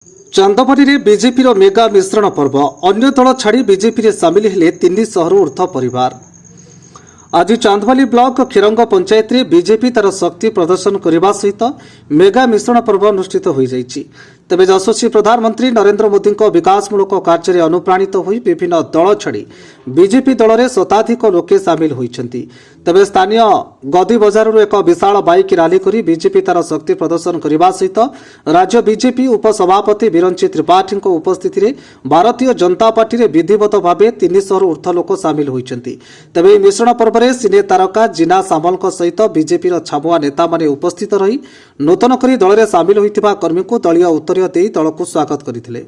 ଚାନ୍ଦବାଲିରେ ବିଜେପିର ମେଗା ମିଶ୍ରଣ ପର୍ବ। ଅନ୍ୟ ଦଳ ଛାଡ଼ି ବିଜେପିରେ ସାମିଲ ହେଲେ 300ରୁ ଊର୍ଦ୍ଧ୍ୱ ପରିବାର। ଆଜି ଚାନ୍ଦବାଲି ବ୍ଲକ ଖିରଙ୍ଗ ପଞ୍ଚାୟତରେ ବିଜେପି ତାର ଶକ୍ତି ପ୍ରଦର୍ଶନ କରିବା ସହିତ ମେଗା ମିଶ୍ରଣ ପର୍ବ ଅନୁଷ୍ଠିତ ହୋଇଯାଇଛି। ତେବେ ଯଶସ୍ୱୀ ପ୍ରଧାନମନ୍ତ୍ରୀ ନରେନ୍ଦ୍ର ମୋଦିଙ୍କ ବିକାଶମୂଳକ କାର୍ଯ୍ୟରେ ଅନୁପ୍ରାଣିତ ହୋଇ ବିଭିନ୍ନ ଦଳ ଛାଡ଼ି ବିଜେପି ଦଳରେ ଶତାଧିକ ଲୋକେ ସାମିଲ ହୋଇଛନ୍ତି। ତେବେ ସ୍ଥାନୀୟ ଗଦି ବଜାରରୁ ଏକ ବିଶାଳ ବାଇକ୍ ରାଲି କରି ବିଜେପି ତାର ଶକ୍ତି ପ୍ରଦର୍ଶନ କରିବା ସହିତ ରାଜ୍ୟ ବିଜେପି ଉପସଭାପତି ବିରଞ୍ଚି ତ୍ରିପାଠୀଙ୍କ ଉପସ୍ଥିତିରେ ଭାରତୀୟ ଜନତା ପାର୍ଟିରେ ବିଧିବଦ୍ଧ ଭାବେ 300ରୁ ଊର୍ଦ୍ଧ୍ୱ ଲୋକ ସାମିଲ ହୋଇଛନ୍ତି। ତେବେ ଏହି ମିଶ୍ରଣ ପର୍ବରେ ସିନେ ତାରକା ଜିନା ସାମଲଙ୍କ ସହିତ ବିଜେପିର ଛାମୁଆ ନେତାମାନେ ଉପସ୍ଥିତ ରହି ନୂତନ କରି ଦଳରେ ସାମିଲ ହୋଇଥିବା କର୍ମୀଙ୍କୁ ଦଳୀୟ ଉତ୍ତରୀୟ ଦେଇ ଦଳକୁ ସ୍ୱାଗତ କରିଥିଲେ।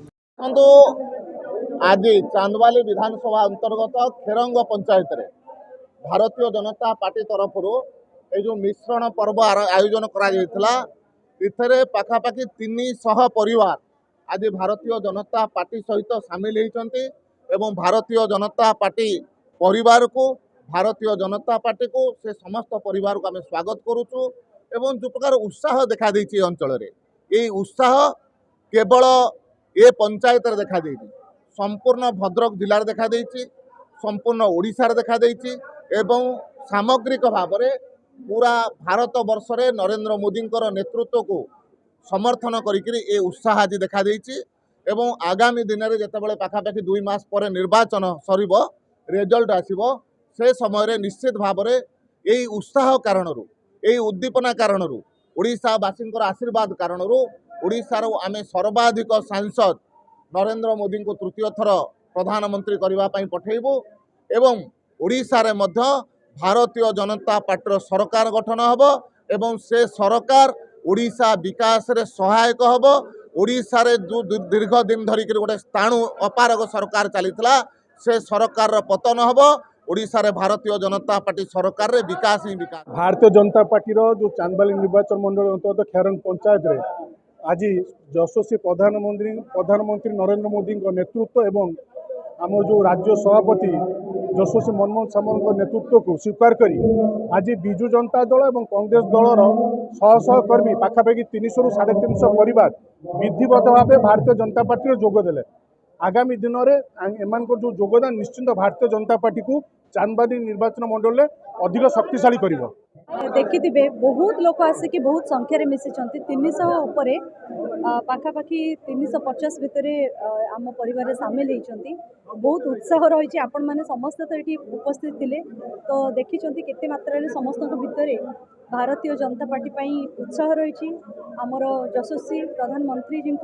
आज चांदवाली विधानसभा अंतर्गत खेरंग पंचायत रे भारतीय जनता पार्टी तरफ जो मिश्रण पर्व आयोजन करा पाखापाखि 300 परिवार आज भारतीय जनता पार्टी सहित सामिल होती एवं भारतीय जनता पार्टी परिवार को भारतीय जनता पार्टी को से समस्त परिवार को आम स्वागत करुचु एवं जो प्रकार उत्साह देखा अंचल ये उत्साह केवल ये पंचायत देखा संपूर्ण भद्रक जिलार देखा संपूर्ण ओडिशार देखा एवं सामग्रिक भाव में पूरा भारत वर्ष रे नरेंद्र मोदी नेतृत्व को समर्थन करी उत्साह आज देखा एवं आगामी दिन में जितेबाला पाखापाखि 2 मास पर निर्वाचन सर रिजल्ट आसब से समय निश्चित भाव में यही उत्साह कारण यही उद्दीपना कारण ओडिशावासी आशीर्वाद कारण ओडिशार आमे सर्वाधिक सांसद नरेंद्र मोदी को तृतीय थर प्रधानमंत्री करने पठेबू एवं ओडिशा रे मध्य भारतीय जनता पार्टी सरकार गठन हब एवं से सरकार ओडिशा विकास रे सहायक हब। ओडिशा रे जो दीर्घ दिन धरिक गोटे स्थाणु अपारग सरकार चलीथिला से सरकार पतन हब। ओडिशा रे भारतीय जनता पार्टी सरकार रे विकास ही विकास। भारतीय जनता पार्टी जो चांदबाली निर्वाचन मंडल अंतर्गत खेरंग पंचायत रे आज यशस्वी प्रधानमंत्री नरेंद्र मोदी नेतृत्व एवं आम जो राज्य सभापति यशस्वी मनमोहन सामल नेतृत्व को स्वीकार करी आज विजु जनता दल और कांग्रेस दलर शह शह कर्मी पाखापाखि 300 ରୁ 350 परिवार विधिवत भाव भारतीय जनता पार्टी जोगदेले। आगामी दिन में एम जो योगदान निश्चिंत भारतीय जनता पार्टी को चांदबाली निर्वाचन मंडल में अधिक शक्तिशाली कर देखिथे बहुत लोक आसिक बहुत संख्यार मिसी 300 उपर पाखापाखि 350 भितर आम परिवार सामिल होती बहुत उत्साह रही आपण मैंने समस्त तो ये उपस्थित थे तो देखी केते मात्रा समस्त भितर भारतीय जनता पार्टी उत्साह रही आमर यशस्वी प्रधानमंत्री जी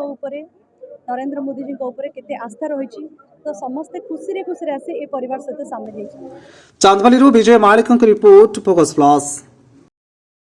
नरेंद्र मोदी जी केते आस्था रही तो समस्ते खुशी खुशी आसे ए परिवार सहित सामिल होती। चांदबाली विजय मालिक रिपोर्ट फोकस प्लस।